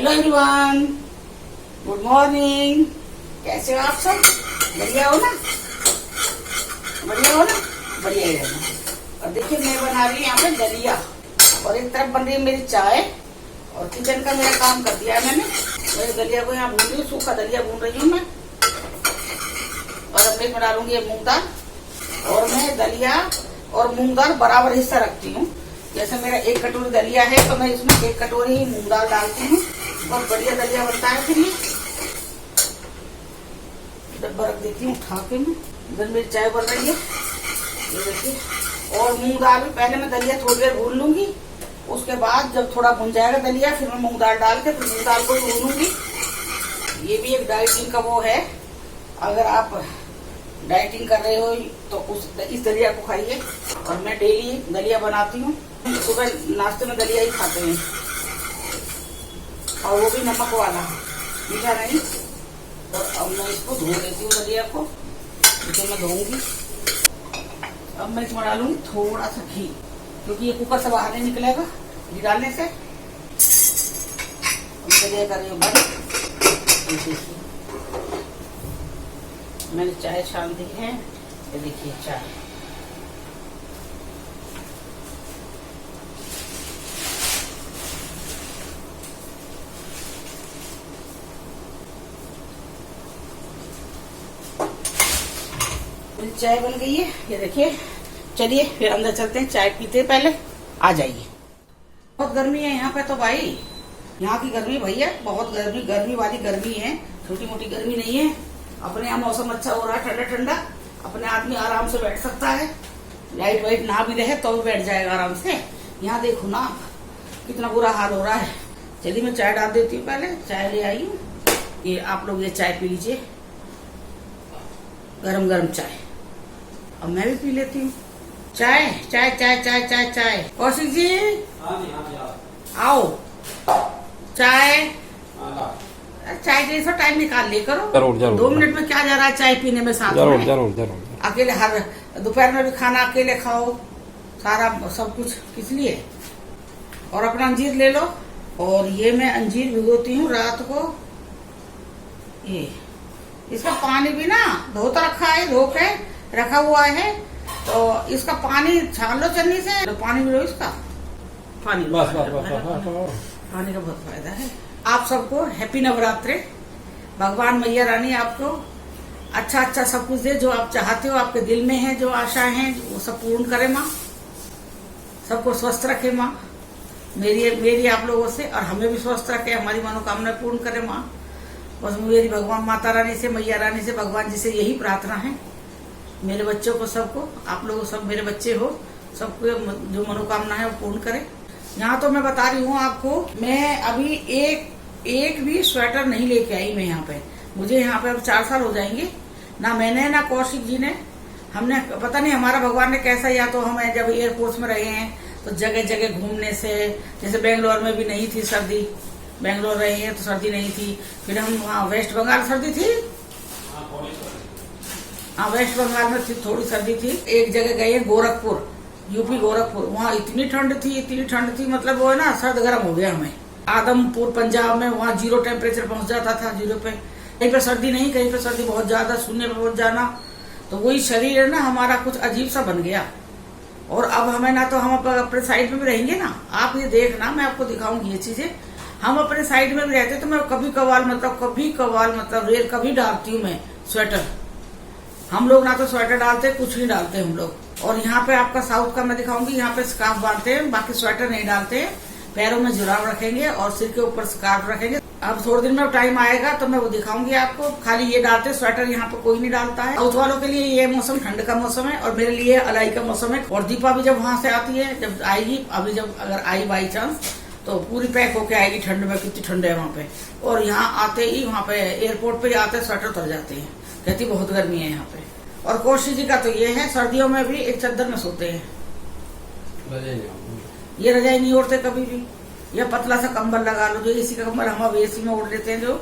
Hello everyone, good morning. कैसे हो आप सब? बढ़िया हो ना? बढ़िया हो ना? बढ़िया ही रहना। और देखिए मैं बना रही हूँ यहाँ पे दलिया, और एक तरफ बन रही है मेरी चाय, और किचन का मेरा काम कर दिया है मैंने। मेरे दलिया को यहाँ भून रही हूँ, सूखा दलिया भून रही हूँ मैं। और अब मैं डालूंगी मूंग दाल, और मैं दलिया और मूंग दाल बराबर हिस्सा रखती हूँ। जैसे मेरा 1 कटोरी दलिया है तो मैं इसमें 1 कटोरी ही मूंग दाल डालती हूँ। बहुत बढ़िया दलिया बनता है। फिर ये डब्बा रख देती हूँ उठा के मैं। इधर मेरी चाय बन रही है, ये देखिए। और मूंग दाल भी पहले मैं दलिया थोड़ी देर भून लूंगी, उसके बाद जब थोड़ा भुन जाएगा दलिया फिर मैं मूंग दाल डाल के फिर मूंग दाल को भूनूंगी। ये भी एक डाइटिंग का वो है, अगर आप डाइटिंग कर रहे हो तो इस दलिया को खाइए। और मैं डेली दलिया बनाती हूँ, सुबह नाश्ते में दलिया ही खाते हैं, और वो भी नमक वाला, मीठा नहीं। और अब मैं इसको धो लेती हूँ दलिया को, इसे मैं धोऊंगी। अब मैं इसमें डालूंगी थोड़ा सा घी, क्योंकि ये कुकर से बाहर नहीं निकलेगा घी डालने से। दलिया कर रही हूँ बंद। मैंने चाय छान दी है, ये देखिए चाय। चाय बन गई है, ये देखिए। चलिए फिर अंदर चलते हैं, चाय पीते हैं पहले। आ जाइए। बहुत गर्मी है यहाँ पे तो भाई, यहाँ की गर्मी भैया बहुत गर्मी वाली गर्मी है, छोटी मोटी गर्मी नहीं है। अपने यहाँ मौसम अच्छा हो रहा है, ठंडा ठंडा, अपने आदमी आराम से बैठ सकता है। लाइट वाइट ना भी रहे तो भी बैठ जाएगा आराम से। यहाँ देखो ना कितना बुरा हाल हो रहा है। चलिए मैं चाय डाल देती हूँ, पहले चाय ले आई हूँ। ये आप लोग ये चाय पी लीजिए, गरम गरम चाय। अब मैं भी पी लेती हूँ चाय। चाय चाय चाय चाय चाय। कौशिक जी आओ, चाय। चाय के लिए टाइम निकाल लिया करो। जरूर जरूर। 2 मिनट में क्या जा रहा है चाय पीने में साथ जरूर में। जरूर जरूर। अकेले हर दोपहर में भी खाना अकेले खाओ, सारा सब कुछ किस लिए। और अपना अंजीर ले लो, और ये मैं अंजीर भिगोती हूँ रात को। ये इसका पानी भी ना धोता रखा है, धो के रखा हुआ है, तो इसका पानी छान लो चन्नी से, तो पानी लो इसका पानी। पानी का बहुत फायदा है। आप सबको हैप्पी नवरात्रि। भगवान मैया रानी आपको अच्छा अच्छा सब कुछ दे, जो आप चाहते हो, आपके दिल में है जो आशा है वो सब पूर्ण करे माँ। सबको स्वस्थ रखे माँ, मेरी आप लोगों से, और हमें भी स्वस्थ रखे, हमारी मनोकामना पूर्ण करे माँ। बस मेरी भगवान माता रानी से, मैया रानी से, भगवान जी से यही प्रार्थना है। मेरे बच्चों को सबको, आप लोग सब मेरे बच्चे हो, सबको जो मनोकामना है वो पूर्ण करे। यहाँ तो मैं बता रही हूँ आपको, मैं अभी एक भी स्वेटर नहीं लेके आई मैं यहाँ पे। मुझे यहाँ पे अब 4 साल हो जाएंगे, ना मैंने ना कौशिक जी ने, हमने पता नहीं हमारा भगवान ने कैसा, या तो हम जब एयरपोर्ट में रहे हैं तो जगह जगह घूमने से, जैसे बेंगलोर में भी नहीं थी सर्दी, बेंगलोर रहे हैं तो सर्दी नहीं थी। फिर हम वहाँ वेस्ट बंगाल सर्दी थी, हाँ वेस्ट बंगाल में थोड़ी सर्दी थी। एक जगह गए गोरखपुर, यूपी गोरखपुर, वहाँ इतनी ठंड थी, मतलब वो है ना सर्द गर्म हो गया हमें। आदमपुर पंजाब में वहाँ 0 टेम्परेचर पहुंच जाता था, 0 पे। कहीं पे सर्दी नहीं, कहीं पे सर्दी बहुत ज्यादा, 0 पे पहुंच जाना। तो वही शरीर है ना हमारा कुछ अजीब सा बन गया। और अब हमें ना तो हम अपने साइड में भी रहेंगे ना, आप ये देखना, मैं आपको दिखाऊंगी ये चीजें। हम अपने साइड में भी रहते तो मैं कभी कभार मतलब रेल कभी डालती हूँ मैं स्वेटर। हम लोग ना तो स्वेटर डालते, कुछ नहीं डालते हम लोग। और यहाँ पे आपका साउथ का मैं दिखाऊंगी, यहाँ पे स्कार्फ बांधते हैं, बाकी स्वेटर नहीं डालते हैं। पैरों में जुराब रखेंगे और सिर के ऊपर स्कार्फ रखेंगे। अब थोड़े दिन में टाइम आएगा तो मैं वो दिखाऊंगी आपको। खाली ये डालते, स्वेटर यहाँ पे कोई नहीं डालता है। साउथ वालों के लिए ये मौसम ठंड का मौसम है, और मेरे लिए अलाई का मौसम है। और दीपा भी जब वहां से आती है, जब आएगी, अभी जब अगर आई बाई चांस, तो पूरी पैक होके आएगी ठंड में। कितनी ठंड है वहाँ पे। और यहाँ आते ही, वहाँ पे एयरपोर्ट पे आते स्वेटर उतर जाते हैं, कहती बहुत गर्मी है यहाँ पे। और कौशिक जी का तो ये है, सर्दियों में भी एक चादर में सोते हैं, ये रजाई नहीं ओढ़ते कभी भी। या पतला सा कंबल लगा लो, जो एसी का कंबल हम अब एसी में ओढ़ लेते हैं, जो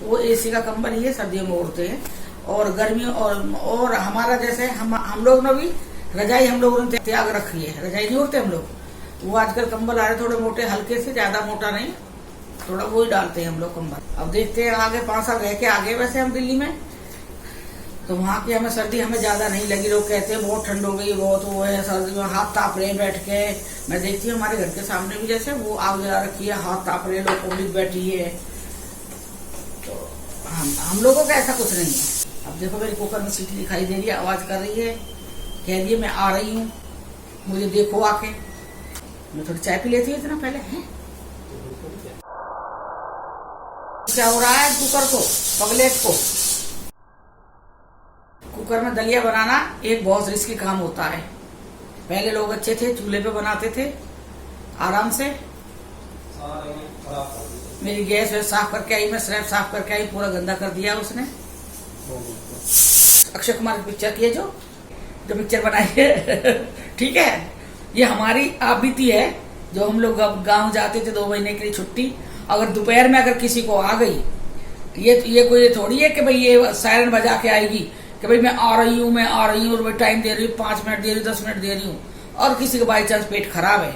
वो एसी का कंबल ये सर्दियों में ओढ़ते हैं। और गर्मियों और हमारा जैसे हम लोग ने भी रजाई हम लोगों ने त्याग रखी है, रजाई नहीं ओढ़ते हम लोग। वो आजकल कंबल आ रहे थोड़े मोटे हल्के से, ज्यादा मोटा नहीं, थोड़ा वो ही डालते हैं हम लोग कंबल। अब देखते हैं आगे 5 साल रह के आगे वैसे हम दिल्ली में, तो वहाँ की हमें सर्दी हमें ज्यादा नहीं लगी। लोग कहते हैं बहुत ठंड हो गई, बहुत वो है सर्दी में, हाथ ताप रहे बैठ के। मैं देखती हूँ हमारे घर के सामने भी जैसे वो आग जला रखी है, हाथ ताप रहे लोग, पब्लिक बैठी है। तो हम लोगों का ऐसा कुछ नहीं है। अब देखो मेरी कुकर में सीटी दिखाई दे रही है, आवाज कर रही है, कह रही है मैं आ रही हूँ, मुझे देखो आके। मैं थोड़ी चाय पी लेती हूँ इतना पहले है। क्या हो रहा है कुकर को, पगलेट को। कुकर में दलिया बनाना एक बहुत रिस्की काम होता है। पहले लोग अच्छे थे, चूल्हे पे बनाते थे आराम से। मेरी गैस वैस साफ करके आई, मैं स्लैब साफ करके आई, पूरा गंदा कर दिया उसने। अक्षय कुमार की पिक्चर की है जो पिक्चर बनाई है ठीक है। ये हमारी बीती है जो हम लोग अब गाँव जाते थे 2 महीने के लिए छुट्टी। अगर दोपहर में अगर किसी को आ गई, ये कोई थोड़ी है कि भाई ये सायरन बजा के आएगी कि भाई मैं आ रही हूँ, मैं आ रही हूँ, और भाई टाइम दे रही हूँ, 5 मिनट दे रही हूँ, 10 मिनट दे रही हूँ, और किसी का बाई चांस पेट खराब है,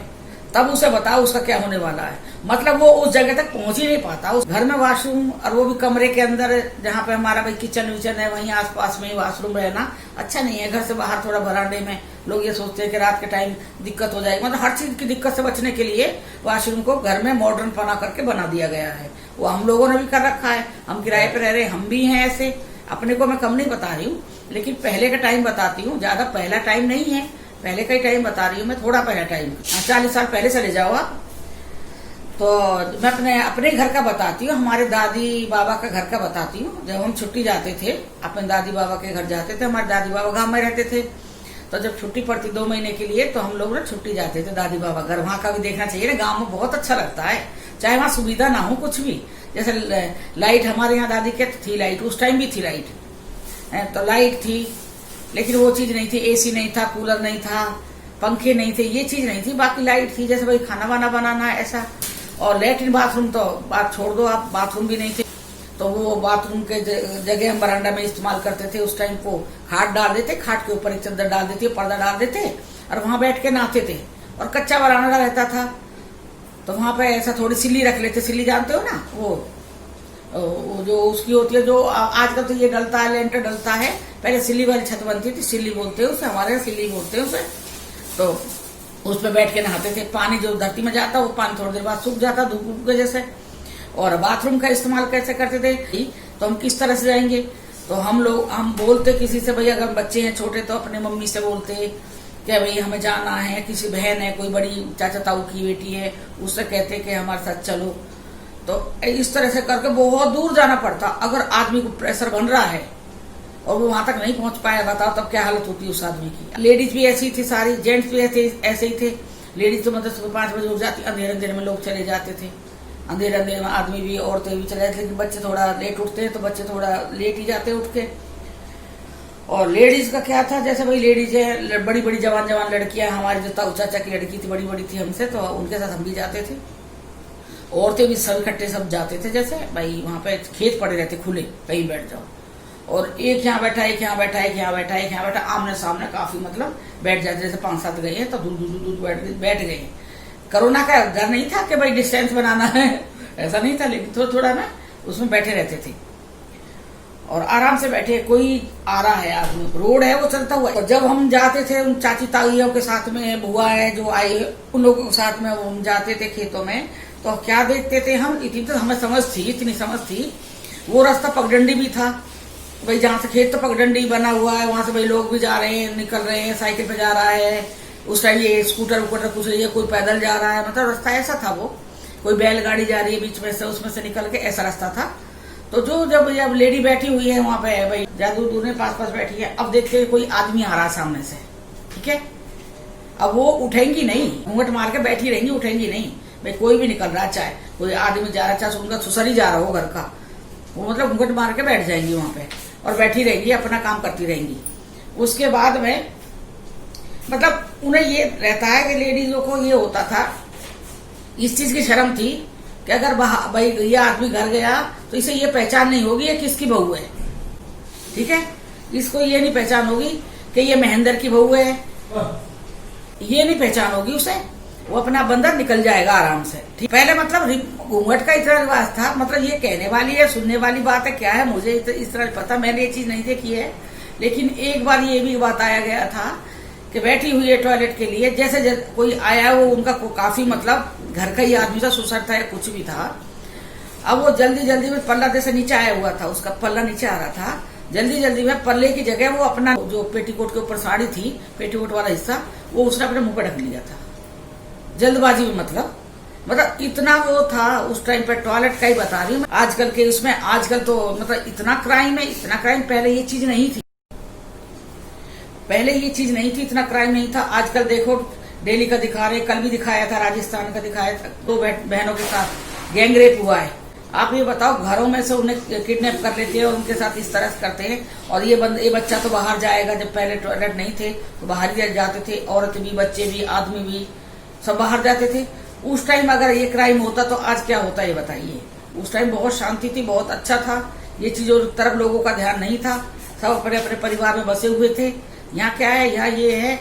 तब उसे बताओ उसका क्या होने वाला है। मतलब वो उस जगह तक पहुंच ही नहीं पाता। उस घर में वॉशरूम, और वो भी कमरे के अंदर जहाँ पे हमारा भाई किचन विचन है, वहीं आसपास में ही वॉशरूम रहना अच्छा नहीं है। घर से बाहर थोड़ा बरामदे में लोग ये सोचते हैं कि रात के टाइम दिक्कत हो जाएगी। मतलब हर चीज की दिक्कत से बचने के लिए वॉशरूम को घर में मॉडर्न बना करके बना दिया गया है। वो हम लोगों ने भी कर रखा है, हम किराए पे रह रहे हैं, हम भी हैं ऐसे। अपने को मैं कम नहीं बता रही हूँ, लेकिन पहले का टाइम बताती हूँ, ज्यादा पहला टाइम नहीं है, पहले का ही टाइम बता रही हूँ मैं, थोड़ा पहला टाइम। 40 साल पहले चले जाओ आप। तो मैं अपने घर का बताती हूँ, हमारे दादी बाबा का घर का बताती हूँ। जब हम छुट्टी जाते थे अपने दादी बाबा के घर जाते थे, हमारे दादी बाबा गाँव में रहते थे, तो जब छुट्टी पड़ती 2 महीने के लिए, तो हम लोग ना छुट्टी जाते थे दादी बाबा घर। वहाँ का भी देखना चाहिए ना, गाँव में बहुत अच्छा लगता है, चाहे वहाँ सुविधा ना हो कुछ भी। जैसे लाइट हमारे यहाँ दादी के थी, लाइट उस टाइम भी थी, लाइट तो लाइट थी, लेकिन वो चीज नहीं थी, एसी नहीं था, कूलर नहीं था, पंखे नहीं थे, ये चीज नहीं थी। बाकी लाइट थी, जैसे भाई खाना वाना बनाना है ऐसा। और लेट्रिन बाथरूम तो बात छोड़ दो आप, बाथरूम भी नहीं थे। तो वो बाथरूम के जगह हम बरामदा में इस्तेमाल करते थे। उस टाइम को खाट डाल देते, खाट के ऊपर एक चादर डाल देते, पर्दा डाल देते, और वहां बैठ के नहाते थे। और कच्चा बरामदा रहता था, तो वहां पे ऐसा थोड़ी सिल्ली रख लेते। सिल्ली जानते हो ना, वो जो उसकी होती है, जो आजकल तो ये डलता है, लेंटर डलता है, पहले सिल्ली वाली छत बनती थी, सिल्ली बोलते हैं उसे, हमारे यहाँ सिल्ली बोलते हैं उसे। तो उसमें बैठ के नहाते थे। पानी जो धरती में जाता वो पानी थोड़ी देर बाद सूख जाता धूप की वजह से। और बाथरूम का इस्तेमाल कैसे करते थे, तो हम किस तरह से जाएंगे, तो हम बोलते किसी से, भाई अगर बच्चे हैं छोटे तो अपने मम्मी से बोलते कि भाई हमें जाना है, किसी बहन है, कोई बड़ी चाचा ताऊ की बेटी है, उससे कहते कि हमारे साथ चलो। तो इस तरह से करके बहुत दूर जाना पड़ता। अगर आदमी को प्रेशर बन रहा है और वो वहां तक नहीं पहुंच पाया, बताओ तब क्या हालत होती है उस आदमी की। लेडीज भी ऐसी थी सारी, जेंट्स भी ऐसे ही थे। लेडीज तो मतलब सुबह 5 बजे उठ जाती, अंधेरे में लोग चले जाते थे, अंधेरे में आदमी भी औरतें भी चले जाते। लेकिन बच्चे थोड़ा लेट उठते हैं, तो बच्चे थोड़ा लेट ही जाते उठ के। और लेडीज का क्या था, जैसे भाई लेडीज है, बड़ी बड़ी जवान लड़कियां, हमारी जो ताऊ चाचा की लड़की थी, बड़ी थी हमसे, तो उनके साथ हम भी जाते थे। औरतें भी सब इकट्ठे सब जाते थे, जैसे भाई वहां पे खेत पड़े रहते खुले, कहीं बैठ जाओ, और एक यहाँ बैठा, एक यहाँ बैठा, एक यहाँ बैठा, एक यहाँ बैठा, आमने सामने काफी मतलब बैठ जाते। जैसे 5-7 गए हैं तो दूर बैठ गए। कोरोना का डर नहीं था कि भाई डिस्टेंस बनाना है, ऐसा नहीं था, लेकिन थोड़ा ना उसमें बैठे रहते थे और आराम से बैठे। कोई आ रहा है आदमी, रोड है वो चलता हुआ। और जब हम जाते थे उन चाची ताइयों के साथ में, बुआ है जो आई, उन लोगों के साथ में हम जाते थे खेतों में, तो क्या देखते थे हम, इतनी तो हमें इतनी समझ थी। वो रास्ता पगडंडी भी था, भाई जहाँ से खेत तो पगडंडी बना हुआ है, वहां से भाई लोग भी जा रहे हैं, निकल रहे हैं, साइकिल पे जा रहा है। उस टाइम ये स्कूटर कुछ नहीं है, कोई पैदल जा रहा है, मतलब रास्ता ऐसा था। वो कोई बैलगाड़ी जा रही है बीच में से, उसमें से निकल के ऐसा रास्ता था। तो जब लेडी बैठी हुई है वहां पे, भाई ज्यादा दूर में पास बैठी है, अब देखते हैं कोई आदमी आ रहा है सामने से, ठीक है। अब वो उठेंगी नहीं, घूंघट मार के बैठी रहेंगी, उठेंगी नहीं। भाई कोई भी निकल रहा, चाहे कोई आदमी जा रहा, चाहे उनका ससुर ही जा रहा हो घर का, वो मतलब घूंघट मार के बैठ जाएंगी वहां पे और बैठी रहेंगी, अपना काम करती रहेंगी। उसके बाद में मतलब उन्हें ये रहता है कि लेडीजों को ये होता था, इस चीज की शर्म थी कि अगर भाई ये आदमी घर गया तो इसे ये पहचान नहीं होगी ये किसकी बहू है, ठीक है। इसको ये नहीं पहचान होगी कि ये महेंद्र की बहू है, ये नहीं पहचान होगी उसे। वो अपना बंदर निकल जाएगा आराम से। ठीक, पहले मतलब घूंघट का इतना रिवाज था, मतलब ये कहने वाली है सुनने वाली बात है क्या है मुझे इस तरह पता, मैंने ये चीज नहीं देखी है। लेकिन एक बार ये भी बताया गया था कि बैठी हुई है टॉयलेट के लिए, जैसे कोई आया वो उनका काफी मतलब घर का ही आदमी था, सुसर था या कुछ भी था। अब वो जल्दी जल्दी में पल्ला जैसे नीचे आया हुआ था, उसका पल्ला नीचे आ रहा था, जल्दी जल्दी में पल्ले की जगह वो अपना जो पेटीकोट के ऊपर साड़ी थी, पेटीकोट वाला हिस्सा, वो उसने अपने मुंह पे ढक लिया था जल्दबाजी में। मतलब इतना वो था उस टाइम पे, टॉयलेट का ही बता रही हूँ। आजकल के उसमें आजकल तो मतलब इतना क्राइम है, इतना क्राइम, पहले ये चीज नहीं थी, पहले ये चीज नहीं थी, इतना क्राइम नहीं था। आजकल देखो दिल्ली का दिखा रहे, कल भी दिखाया था, राजस्थान का दिखाया था, 2 बहनों के साथ गैंगरेप हुआ है। आप ये बताओ, घरों में से उन्हें किडनैप कर लेते हैं और उनके साथ इस तरह से करते हैं। और ये बच्चा तो बाहर जाएगा, जब पहले टॉयलेट नहीं थे तो बाहर ही जाते थे, औरत भी, बच्चे भी, आदमी भी, सब बाहर जाते थे। उस टाइम अगर ये क्राइम होता तो आज क्या होता ये बताइए। उस टाइम बहुत शांति थी, बहुत अच्छा था, ये चीजों तरफ लोगों का ध्यान नहीं था, सब अपने अपने परिवार में बसे हुए थे। यहाँ क्या है, यहाँ ये है,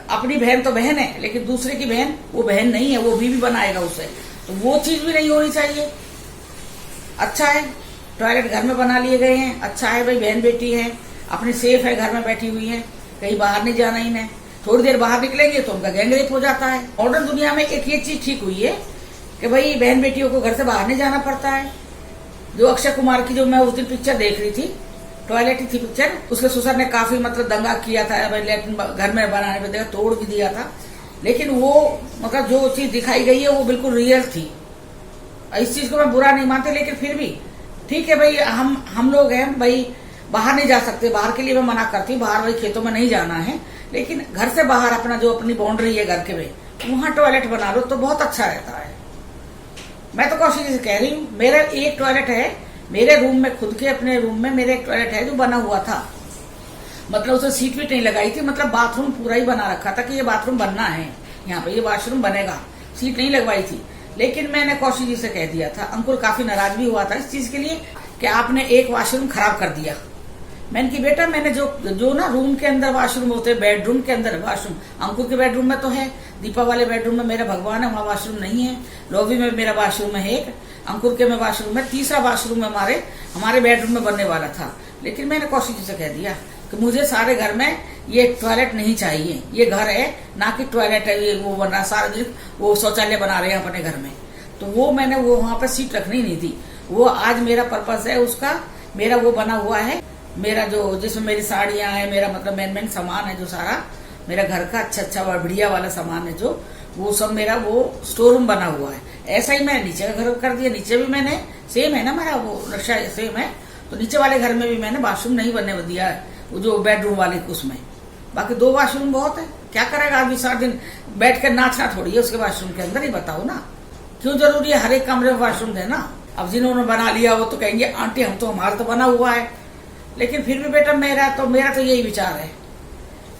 अपनी बहन तो बहन है, लेकिन दूसरे की बहन वो बहन नहीं है, वो बीवी बनाएगा उसे, तो वो चीज भी नहीं होनी चाहिए। अच्छा है टॉयलेट घर में बना लिए गए हैं, अच्छा है भाई, बहन बेटी है, अपनी सेफ है, घर में बैठी हुई है, कहीं बाहर नहीं जाना इन्हें। थोड़ी देर बाहर निकलेंगे तो उनका गैंगरेप हो जाता है। मॉडर्न दुनिया में एक ये चीज ठीक हुई है कि भाई बहन बेटियों को घर से बाहर नहीं जाना पड़ता है। जो अक्षय कुमार की जो मैं उस दिन पिक्चर देख रही थी, टॉयलेट ही थी पिक्चर, उसके ससुर ने काफी मतलब दंगा किया था, लैट्रिन घर में बनाने पे देखा, तोड़ भी दिया था। लेकिन वो मतलब जो चीज दिखाई गई है वो बिल्कुल रियल थी। इस चीज को मैं बुरा नहीं मानती, लेकिन फिर भी ठीक है भाई, हम लोग हैं भाई, बाहर नहीं जा सकते, बाहर के लिए मैं मना करती हूँ, बाहर भाई खेतों में नहीं जाना है, लेकिन घर से बाहर अपना जो अपनी बाउंड्री है घर के में, वहां टॉयलेट बना लो तो बहुत अच्छा रहता है। मैं तो कौशिक से कह रही हूँ, मेरा एक टॉयलेट है मेरे रूम में, खुद के अपने रूम में मेरे एक टॉयलेट है जो बना हुआ था, मतलब उसे सीट वीट नहीं लगाई थी, मतलब बाथरूम पूरा ही बना रखा था कि ये बाथरूम बनना है, यहाँ पे ये वॉशरूम बनेगा, सीट नहीं लगवाई थी। लेकिन मैंने कौशिक जी से कह दिया था, अंकुर काफी नाराज भी हुआ था इस चीज के लिए कि आपने एक वॉशरूम खराब कर दिया। मैंने कि बेटा, मैंने जो ना रूम के अंदर वॉशरूम होते हैं, बेडरूम के अंदर वॉशरूम, अंकुर के बेडरूम में तो है, दीपा वाले बेडरूम में मेरा भगवान है, वहाँ वॉशरूम नहीं है, लॉबी में मेरा वॉशरूम है एक, अंकुर के में वॉशरूम है, तीसरा वॉशरूम हमारे बेडरूम में बनने वाला था। लेकिन मैंने कौशिक जी से कह दिया कि मुझे सारे घर में ये टॉयलेट नहीं चाहिए, ये घर है ना कि टॉयलेट है, ये वो बन रहा सार्वजनिक, वो शौचालय बना रहे हैं अपने घर में, तो वो मैंने वो वहां पर सीट रखनी नहीं थी। वो आज मेरा पर्पस है उसका, मेरा वो बना हुआ है, मेरा जो जिसमें मेरी साड़ियां है, मेरा मतलब मेन सामान है जो सारा मेरा घर का अच्छा बढ़िया वाला सामान है जो, वो सब मेरा वो स्टोर रूम बना हुआ है। ऐसा ही मैंने नीचे का घर कर दिया, नीचे भी मैंने सेम है ना, मेरा वो नक्शा सेम है, तो नीचे वाले घर में भी मैंने वॉशरूम नहीं बनने दिया है, वो जो बेडरूम वाले उसमें। बाकी 2 वॉशरूम बहुत है, क्या करेगा आदमी सारा दिन बैठ कर, नाचना थोड़ी है उसके वॉशरूम के अंदर, ही बताओ ना, क्यों जरूरी है हर एक कमरे में वॉशरूम देना। अब जिन्होंने बना लिया वो तो कहेंगे आंटी हम तो, हमारा तो बना हुआ है, लेकिन फिर भी बेटा मेरा तो यही विचार है,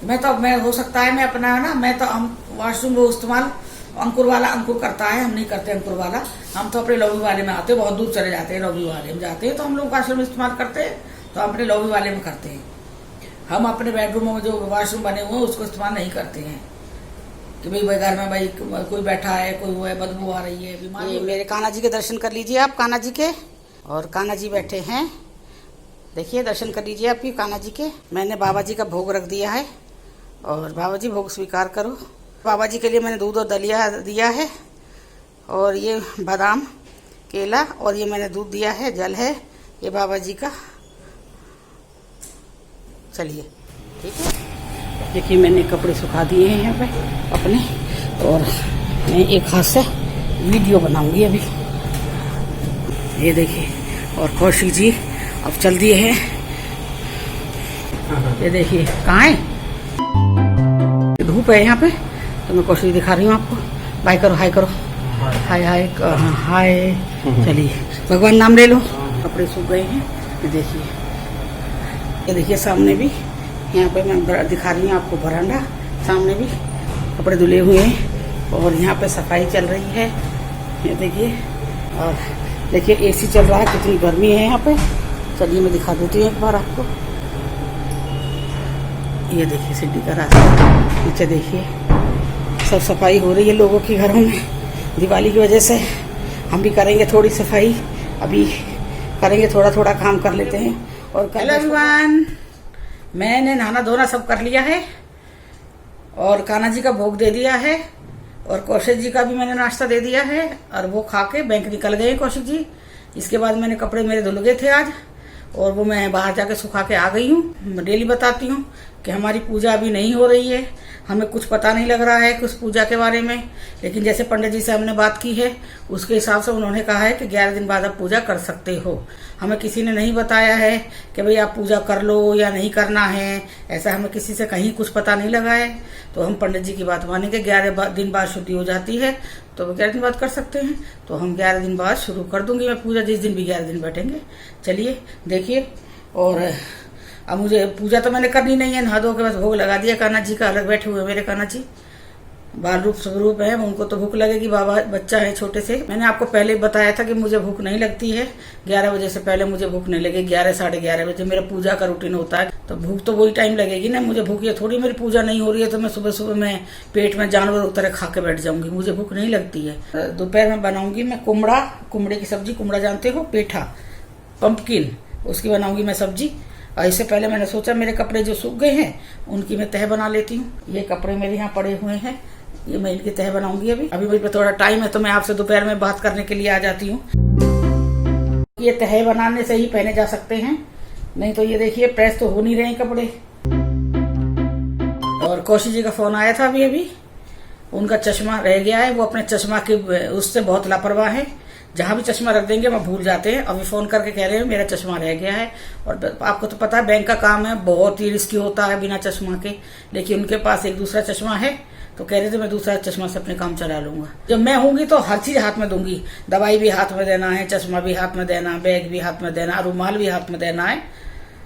मैं हो सकता है मैं अपना ना, मैं तो हम वॉशरूम वो इस्तेमाल अंकुर वाला अंकुर करता है, हम नहीं करते अंकुर वाला, हम तो अपने लॉबी वाले में आते हैं, बहुत दूर चले जाते हैं, लॉबी वाले में जाते हैं तो हम लोग वॉशरूम इस्तेमाल करते हैं, तो अपने लॉबी वाले में करते हैं। हम अपने बेडरूमों में जो वॉशरूम बने हुए हैं उसको इस्तेमाल नहीं करते हैं कि भाई घर में भाई कोई बैठा है, कोई वो है, बदबू आ रही है, बीमारी। मेरे कान्हा जी के दर्शन कर लीजिए आप, कान्हा जी के, और कान्हा जी बैठे हैं, देखिए दर्शन कर लीजिए आपकी कान्हा जी के। मैंने बाबा जी का भोग रख दिया है और बाबा जी भोग स्वीकार करो। बाबा जी के लिए मैंने दूध और दलिया दिया है, और ये बादाम केला, और ये मैंने दूध दिया है, जल है ये बाबा जी का। चलिए ठीक है, देखिए मैंने कपड़े सुखा दिए हैं यहाँ पे अपने, और मैं एक हाथ से वीडियो बनाऊंगी अभी, ये देखिए। और कौशिक जी अब चल दिए हैं, ये देखिए कहाँ है, धूप है यहाँ पे, तो मैं कौशिक दिखा रही हूँ आपको। बाय करो, हाय करो, हाय हाय हाय। चलिए भगवान नाम ले लो। कपड़े सूख गए हैं, ये देखिए सामने भी, यहाँ पे मैं दिखा रही हूँ आपको बरामदा, सामने भी कपड़े धुले हुए हैं, और यहाँ पे सफाई चल रही है, ये देखिए। और देखिए एसी चल रहा है, कितनी गर्मी है यहाँ पे। चलिए मैं दिखा देती हूँ एक बार आपको, ये देखिए सीढ़ी का रास्ता, नीचे देखिए सब सफाई हो रही है लोगों के घरों में दिवाली की वजह से। हम भी करेंगे थोड़ी सफाई, अभी करेंगे, थोड़ा थोड़ा काम कर लेते हैं। और हेलो एवरीवन, मैंने नहाना धोना सब कर लिया है और कान्हा जी का भोग दे दिया है और कौशिक जी का भी मैंने नाश्ता दे दिया है और वो खा के बैंक निकल गए कौशिक जी। इसके बाद मैंने कपड़े मेरे धुल गए थे आज और वो मैं बाहर जाके सुखा के आ गई हूँ। डेली बताती हूँ कि हमारी पूजा अभी नहीं हो रही है, हमें कुछ पता नहीं लग रहा है कुछ पूजा के बारे में, लेकिन जैसे पंडित जी से हमने बात की है उसके हिसाब से उन्होंने कहा है कि 11 दिन बाद आप पूजा कर सकते हो। हमें किसी ने नहीं बताया है कि भाई आप पूजा कर लो या नहीं करना है, ऐसा हमें किसी से कहीं कुछ पता नहीं लगा है। तो हम पंडित जी की बात मानेंगे, 11 दिन बाद शुद्धि हो जाती है तो 11 दिन बाद कर सकते हैं। तो हम 11 दिन बाद शुरू कर दूंगी मैं पूजा, जिस दिन भी 11 दिन बैठेंगे। चलिए देखिए, और अब मुझे पूजा तो मैंने करनी नहीं है, नहा धो के बस भोग लगा दिया। कान्हा जी का अलग बैठे हुए मेरे कान्हा जी, बाल रूप स्वरूप है, उनको तो भूख लगेगी, बाबा बच्चा है छोटे से। मैंने आपको पहले बताया था कि मुझे भूख नहीं लगती है, 11 बजे से पहले मुझे भूख नहीं लगेगी। 11 साढ़े 11 बजे मेरा पूजा का रूटीन होता है, तो भूख तो वही टाइम लगेगी ना। मुझे भूख, ये थोड़ी मेरी पूजा नहीं हो रही है तो मैं सुबह सुबह में पेट में जानवर उतर खा के बैठ जाऊंगी, मुझे भूख नहीं लगती है। दोपहर में बनाऊंगी मैं कुमड़े की सब्जी, कुमड़ा जानते हो, पेठा, पंपकिन, उसकी बनाऊंगी मैं सब्जी। और इससे पहले मैंने सोचा मेरे कपड़े जो सूख गए हैं उनकी मैं तह बना लेती हूँ। ये कपड़े मेरे यहाँ पड़े हुए हैं, ये मैं इनकी तह बनाऊंगी। अभी मुझ पर थोड़ा टाइम है तो मैं आपसे दोपहर में बात करने के लिए आ जाती हूँ। ये तह बनाने से ही पहने जा सकते हैं, नहीं तो ये देखिए प्रेस तो हो नहीं रहे कपड़े। और कौशिक जी का फोन आया था अभी, उनका चश्मा रह गया है, वो अपने चश्मा के उससे बहुत लापरवाह है। जहां भी चश्मा रख देंगे वहां भूल जाते हैं। अभी फोन करके कह रहे हैं मेरा चश्मा रह गया है। और आपको तो पता है बैंक का काम है, बहुत ही रिस्की होता है बिना चश्मा के, लेकिन उनके पास एक दूसरा चश्मा है तो कह रहे थे मैं दूसरा चश्मा से अपने काम चला लूंगा। जब मैं होंगी तो हर चीज हाथ में दूंगी, दवाई भी हाथ में देना है, चश्मा भी हाथ में देना, बैग भी हाथ में देना, रुमाल भी हाथ में देना है।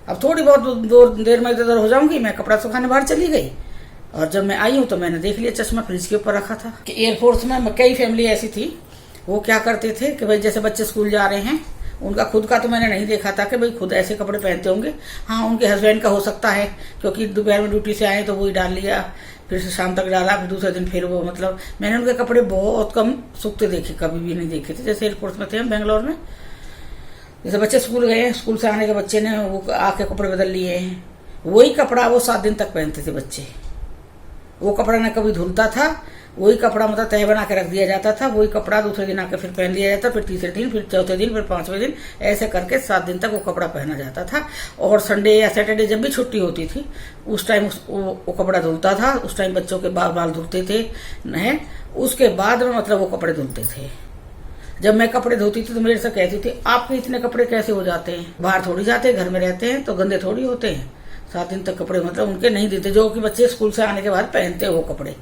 अब थोड़ी बहुत देर में इधर हो जाऊंगी, मैं कपड़ा सुखाने बाहर चली गई और जब मैं आई हूँ तो मैंने देख लिया चश्मा फ्रिज के ऊपर रखा था। एयरफोर्स में कई फैमिली ऐसी थी, वो क्या करते थे कि भाई जैसे बच्चे स्कूल जा रहे हैं, उनका खुद का तो मैंने नहीं देखा था कि भाई खुद ऐसे कपड़े पहनते होंगे। हाँ, उनके हस्बैंड का हो सकता है क्योंकि दोपहर में ड्यूटी से आए तो वही डाल लिया, फिर से शाम तक डाला, फिर दूसरे दिन फिर वो, मतलब मैंने उनके कपड़े बहुत कम सूखते देखे, कभी भी नहीं देखे थे। जैसे एयरपोर्ट में थे हम बेंगलोर में, जैसे बच्चे स्कूल गए, स्कूल से आने के बच्चे ने वो आके कपड़े बदल लिए हैं, वही कपड़ा वो 7 दिन तक पहनते थे बच्चे। वो कपड़ा न कभी धुलता था, वही कपड़ा मतलब तय बना के रख दिया जाता था, वही कपड़ा दूसरे दिन आके फिर पहन लिया जाता, फिर तीसरे दिन, फिर चौथे दिन, फिर 5वें दिन, ऐसे करके 7 दिन तक वो कपड़ा पहना जाता था। और संडे या सैटरडे जब भी छुट्टी होती थी उस टाइम वो कपड़ा धुलता था। उस टाइम बच्चों के बाल धुलते थे नहीं, उसके बाद में मतलब वो कपड़े धुलते थे। जब मैं कपड़े धोती थी तो मेरे से कहती थी आपके इतने कपड़े कैसे हो जाते हैं, बाहर थोड़ी जाते, घर में रहते हैं तो गंदे थोड़ी होते हैं। 7 दिन तक कपड़े मतलब उनके नहीं देते, जो कि बच्चे स्कूल से आने के बाद पहनते हैं वो कपड़े।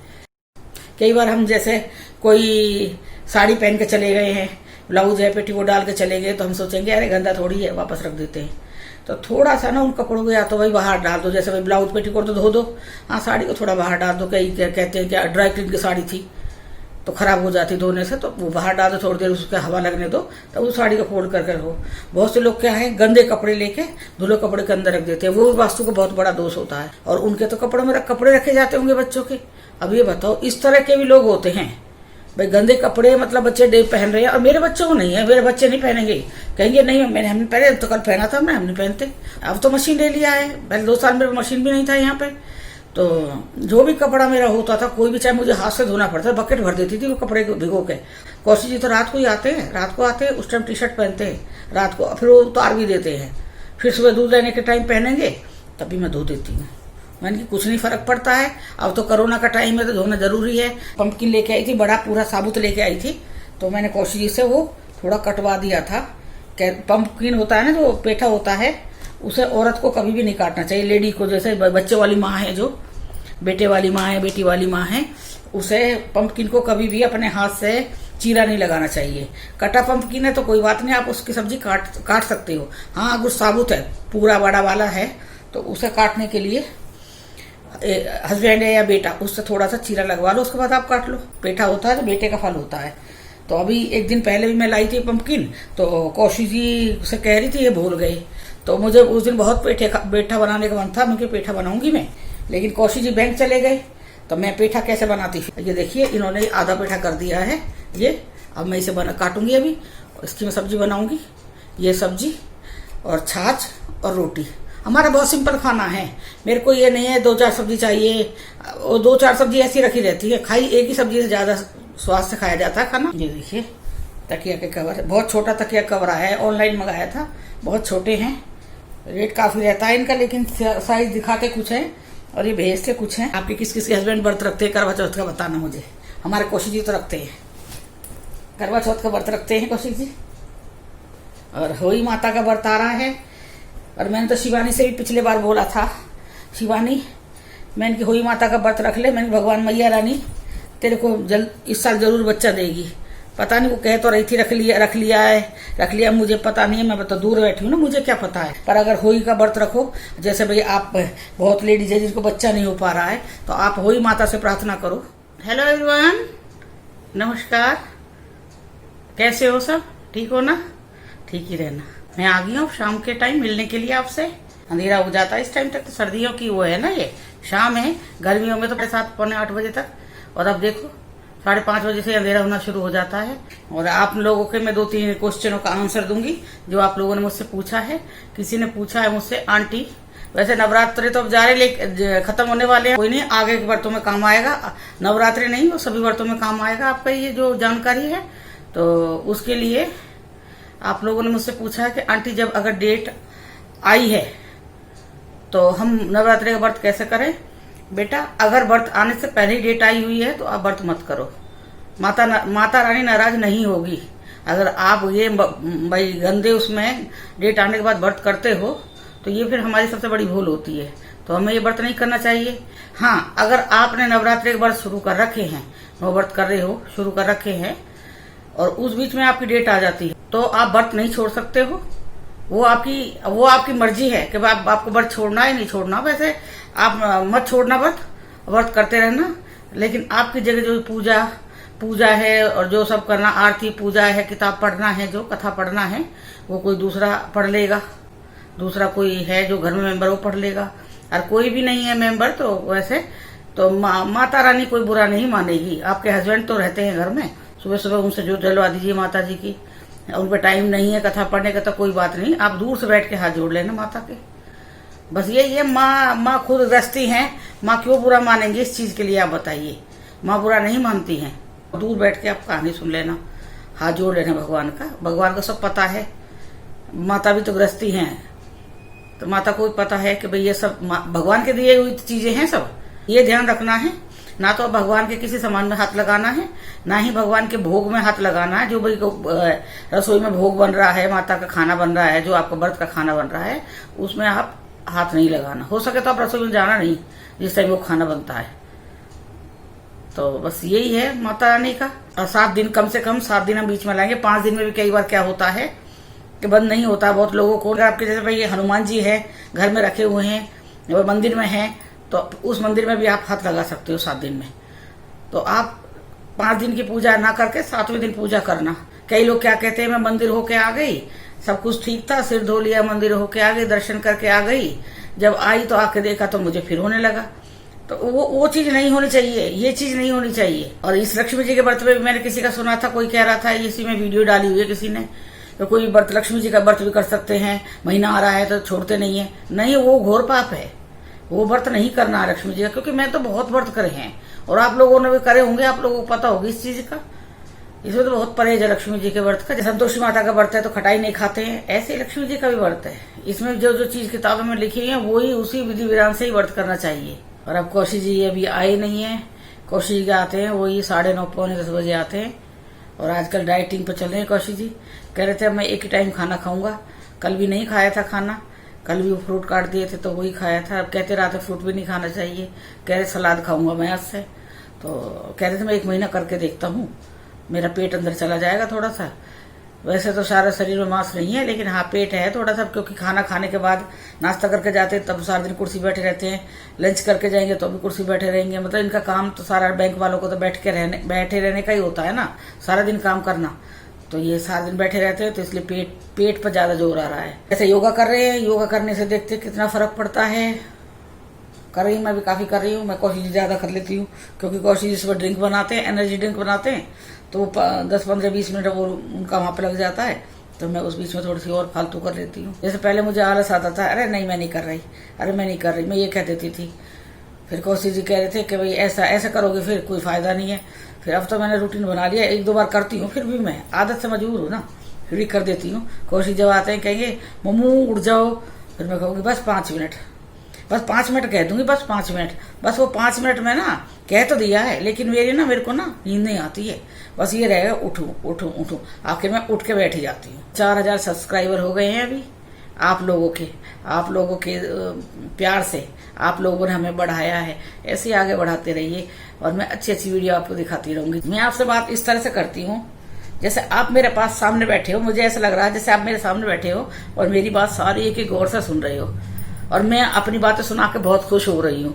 कई बार हम जैसे कोई साड़ी पहन के चले गए हैं, ब्लाउज है, पेटीकोट डाल के चले गए, तो हम सोचेंगे अरे गंदा थोड़ी है, वापस रख देते हैं। तो थोड़ा सा ना उन कपड़ों को या तो भाई बाहर डाल दो, जैसे भाई ब्लाउज पेटीकोट तो धो दो, हाँ साड़ी को थोड़ा बाहर डाल दो। कई कहते हैं कि ड्राई क्लीन की साड़ी थी तो खराब हो जाती धोने से, तो वो बाहर डाल दो, थोड़ी देर उसका हवा लगने दो, तब उस साड़ी को फोल्ड कर हो। बहुत से लोग क्या है, गंदे कपड़े लेके धुले कपड़े के अंदर रख देते हैं, वो वास्तु को बहुत बड़ा दोष होता है। और उनके तो कपड़ों में कपड़े रखे जाते होंगे बच्चों के। अब ये बताओ, इस तरह के भी लोग होते हैं भाई, गंदे कपड़े मतलब बच्चे डे पहन रहे हैं और मेरे बच्चों को नहीं है, मेरे बच्चे नहीं पहनेंगे, कहेंगे नहीं हमने पहले तो कल पहना था, हम नहीं पहनते। अब तो मशीन ले लिया है, पहले 2 साल में मशीन भी नहीं था यहाँ पे। तो जो भी कपड़ा मेरा होता था, कोई भी, चाहे मुझे हाथ से धोना पड़ता, बकेट भर देती थी वो कपड़े को भिगो के। कौशिक जी तो रात को ही आते हैं, रात को आते हैं, उस टाइम टी शर्ट पहनते हैं रात को, फिर वो उतार भी देते हैं, फिर सुबह दूध लेने के टाइम पहनेंगे तभी मैं धो देती हूँ। मैंने कि कुछ नहीं फर्क पड़ता है, अब तो कोरोना का टाइम है तो धोना जरूरी है। पंपकिन लेके आई थी, बड़ा पूरा साबुत लेके आई थी, तो मैंने कौशिक जी से वो थोड़ा कटवा दिया था। पंपकिन होता है ना, जो पेठा होता है, उसे औरत को कभी भी नहीं काटना चाहिए, लेडी को, जैसे बच्चे वाली माँ है, जो बेटे वाली माँ है, बेटी वाली माँ है, उसे पंपकिन को कभी भी अपने हाथ से चीरा नहीं लगाना चाहिए। कटा पंपकिन है तो कोई बात नहीं, आप उसकी सब्जी काट सकते हो। हाँ, अगर साबुत है, पूरा बड़ा वाला है, तो उसे काटने के लिए हस्बैंड है या बेटा, उससे थोड़ा सा चीरा लगवा लो, उसके बाद आप काट लो। पेठा होता है तो बेटे का फल होता है। तो अभी एक दिन पहले भी मैं लाई थी पंपकिन, तो कौशिक जी से कह रही थी, ये भूल गए, तो मुझे उस दिन बहुत पेठा बनाने का मन था, मुझे पेठा बनाऊंगी मैं, लेकिन कौशिक जी बैंक चले गए, तो मैं पेठा कैसे बनाती हूँ ये देखिए, इन्होंने आधा पेठा कर दिया है ये। अब मैं इसे काटूंगी अभी, इसकी मैं सब्जी बनाऊंगी। ये सब्जी और छाछ और रोटी। हमारा बहुत सिंपल खाना है। मेरे को ये नहीं है 2-4 सब्जी चाहिए, और 2-4 सब्जी ऐसी रखी रहती है। खाई एक ही सब्जी से ज्यादा स्वाद से खाया जाता है खाना। ये देखिए तकिया के कवर, बहुत छोटा तकिया कवर आया है, ऑनलाइन मंगाया था। बहुत छोटे हैं, रेट काफी रहता है इनका, लेकिन साइज दिखाते कुछ है और ये भेजते कुछ है। आपके किस किस के हस्बैंड व्रत रखते हैं करवा चौथ का बताना मुझे। हमारे कौशिक जी तो रखते हैं, करवा चौथ का व्रत रखते हैं कौशिक जी, और होई माता का व्रत आ रहा है। और मैंने तो शिवानी से भी पिछले बार बोला था, शिवानी मैंने कि होई माता का व्रत रख ले। मैंने भगवान मैया रानी तेरे को इस साल जरूर बच्चा देगी। पता नहीं वो कह तो रही थी रख लिया मुझे पता नहीं है, मैं तो दूर बैठी हूँ ना, मुझे क्या पता है। पर अगर होई का व्रत रखो, जैसे भाई आप बहुत लेडीज है जिनको बच्चा नहीं हो पा रहा है, तो आप होई माता से प्रार्थना करो। हेलो एवरीवन, नमस्कार, कैसे हो सब? ठीक हो ना? ठीक ही रहना। मैं आ गई हूँ शाम के टाइम मिलने के लिए आपसे। अंधेरा हो जाता है इस टाइम तक, तो सर्दियों की वो है ना, ये शाम है। गर्मियों में तो 7-7-8 बजे तक, और अब देखो 5:30 बजे से अंधेरा होना शुरू हो जाता है। और आप लोगों के मैं 2-3 क्वेश्चनों का आंसर दूंगी जो आप लोगों ने मुझसे पूछा है। किसी ने पूछा है मुझसे, आंटी वैसे नवरात्रि तो अब जा रहे, खत्म होने वाले हैं, कोई नहीं, आगे के व्रतों में काम आएगा। नवरात्रि नहीं, वो सभी व्रतों में काम आएगा आपका ये जो जानकारी है। तो उसके लिए आप लोगों ने मुझसे पूछा है कि आंटी जब अगर डेट आई है तो हम नवरात्रि का व्रत कैसे करें। बेटा, अगर व्रत आने से पहले ही डेट आई हुई है तो आप व्रत मत करो। माता रानी नाराज नहीं होगी। अगर आप ये भाई गंदे उसमें डेट आने के बाद व्रत करते हो तो ये फिर हमारी सबसे बड़ी भूल होती है। तो हमें ये व्रत नहीं करना चाहिए। हाँ, अगर आपने नवरात्रि के व्रत शुरू कर रखे हैं, वो व्रत कर रहे हो, शुरू कर रखे हैं, और उस बीच में आपकी डेट आ जाती है तो आप व्रत नहीं छोड़ सकते हो। वो आपकी मर्जी है कि आपको व्रत छोड़ना है नहीं छोड़ना। वैसे आप मत छोड़ना, व्रत करते रहना, लेकिन आपकी जगह जो पूजा है और जो सब करना, आरती पूजा है, किताब पढ़ना है, जो कथा पढ़ना है, वो कोई दूसरा पढ़ लेगा। दूसरा कोई है जो घर में मेंबर, वो पढ़ लेगा। और कोई भी नहीं है मेंबर तो वैसे तो माता रानी कोई बुरा नहीं मानेगी। आपके हस्बैंड तो रहते हैं घर में, सुबह सुबह उनसे जो जलवा दीजिए माता जी की। उन पर टाइम नहीं है कथा पढ़ने का तो कोई बात नहीं, आप दूर से बैठ के हाथ जोड़ लेना माता के। बस यही है। माँ खुद गृहस्थी हैं, माँ क्यों बुरा मानेंगे इस चीज के लिए, आप बताइए। माँ बुरा नहीं मानती हैं। दूर बैठ के आप कहानी सुन लेना, हाथ जोड़ लेना भगवान का। भगवान को सब पता है, माता भी तो गृहस्थी हैं, तो माता को भी पता है कि भाई ये सब भगवान के दिए हुई चीजें हैं सब। ये ध्यान रखना है, ना तो भगवान के किसी सामान में हाथ लगाना है, ना ही भगवान के भोग में हाथ लगाना है। जो भाई रसोई में भोग बन रहा है, माता का खाना बन रहा है, जो आपका व्रत का खाना बन रहा है, उसमें आप हाथ नहीं लगाना। हो सके तो आप रसोई में जाना नहीं जिस टाइम वो खाना बनता है। तो बस यही है माता रानी का। और 7 दिन, कम से कम 7 दिन हम बीच में लाएंगे। 5 दिन में भी कई बार क्या होता है कि बंद नहीं होता बहुत लोगों को। अगर आपके जैसे भाई ये हनुमान जी है, घर में रखे हुए हैं, वो मंदिर में है, तो उस मंदिर में भी आप हाथ लगा सकते हो 7 दिन में। तो आप 5 दिन की पूजा ना करके 7वें दिन पूजा करना। कई लोग क्या कहते हैं, मैं मंदिर होके आ गई, सब कुछ ठीक था, सिर धो लिया, मंदिर होके आ गई, दर्शन करके आ गई, जब आई तो आके देखा तो मुझे फिर होने लगा। तो वो चीज नहीं होनी चाहिए, ये चीज नहीं होनी चाहिए। और इस लक्ष्मी जी के व्रत में भी मैंने किसी का सुना था, कोई कह रहा था, इसी में वीडियो डाली हुई है किसी ने, तो कोई व्रत लक्ष्मी जी का व्रत भी कर सकते हैं, महीना आ रहा है तो छोड़ते नहीं है। नहीं, वो घोर पाप है, वो व्रत नहीं करना है लक्ष्मी जी का। क्योंकि मैं तो बहुत व्रत करे हैं और आप लोगों ने भी करे होंगे, आप लोगों को पता होगी इस चीज का। इसमें तो बहुत परहेज है लक्ष्मी जी के व्रत का। संतोषी माता का व्रत है तो खटाई नहीं खाते हैं, ऐसे लक्ष्मी जी का भी व्रत है। इसमें जो जो चीज किताबों में लिखी है वही उसी विधि विधान से ही व्रत करना चाहिए। और अब कौशिक जी अभी आए नहीं है। कौशिक जी आते हैं वही 9:30 पौने 10 बजे आते हैं। और आजकल डाइटिंग पर चल रहे हैं कौशिक जी। कह रहे थे मैं एक ही टाइम खाना खाऊंगा, कल भी नहीं खाया था खाना, कल भी वो फ्रूट काट दिए थे तो वही खाया था। अब कहते रहे थे फ्रूट भी नहीं खाना चाहिए, कह रहे सलाद खाऊंगा मैं आज से। तो कह रहे थे मैं 1 महीना करके देखता हूँ, मेरा पेट अंदर चला जाएगा थोड़ा सा। वैसे तो सारा शरीर में मांस नहीं है, लेकिन हाँ पेट है थोड़ा सा, क्योंकि खाना खाने के बाद नाश्ता करके जाते हैं तब सारा दिन कुर्सी बैठे रहते हैं, लंच करके जाएंगे तो भी कुर्सी बैठे रहेंगे। मतलब इनका काम तो सारा, बैंक वालों को तो बैठे रहने का ही होता है ना, सारा दिन काम करना। तो ये सारा दिन बैठे रहते हैं तो इसलिए पेट पर ज्यादा जोर आ रहा है। ऐसे योगा कर रहे हैं, योगा करने से देखते कितना फर्क पड़ता है। कर रही हूँ, मैं भी काफी कर रही हूँ। मैं कॉफी ज्यादा कर लेती हूँ क्योंकि कॉफी जिस पर ड्रिंक बनाते हैं, एनर्जी ड्रिंक बनाते हैं, तो 10-15-20 मिनट वो उनका वहां पे लग जाता है, तो मैं उस बीच में थोड़ी सी और फालतू कर लेती हूँ। जैसे पहले मुझे आलस आता था, अरे नहीं मैं नहीं कर रही, अरे मैं नहीं कर रही, मैं ये कह देती थी। फिर कौशी जी कह रहे थे कि भाई ऐसा ऐसा करोगे फिर कोई फायदा नहीं है। फिर अब तो मैंने रूटीन बना लिया, 1-2 बार करती हूँ, फिर भी मैं आदत से मजबूर हूँ ना, फिर भी कर देती हूँ। कौशी जब आते हैं कहेंगे मम्मू उठ जाओ, फिर मैं कहूँगी बस 5 मिनट, बस 5 मिनट कह दूंगी, बस 5 मिनट। बस वो 5 मिनट में ना कह तो दिया है, लेकिन मेरे को ना नींद नहीं आती है, बस ये रहेगा उठूं उठूं उठूं, आखिर मैं उठ के बैठ ही जाती हूँ। 4000 सब्सक्राइबर हो गए हैं अभी, आप लोगों के प्यार से आप लोगों ने हमें बढ़ाया है। ऐसे ही आगे बढ़ाते रहिए और मैं अच्छी अच्छी वीडियो आपको दिखाती रहूंगी। मैं आपसे बात इस तरह से करती हूँ जैसे आप मेरे पास सामने बैठे हो। मुझे ऐसा लग रहा है जैसे आप मेरे सामने बैठे हो और मेरी बात सारी एक एक गौर से सुन रहे हो, और मैं अपनी बातें सुना के बहुत खुश हो रही हूँ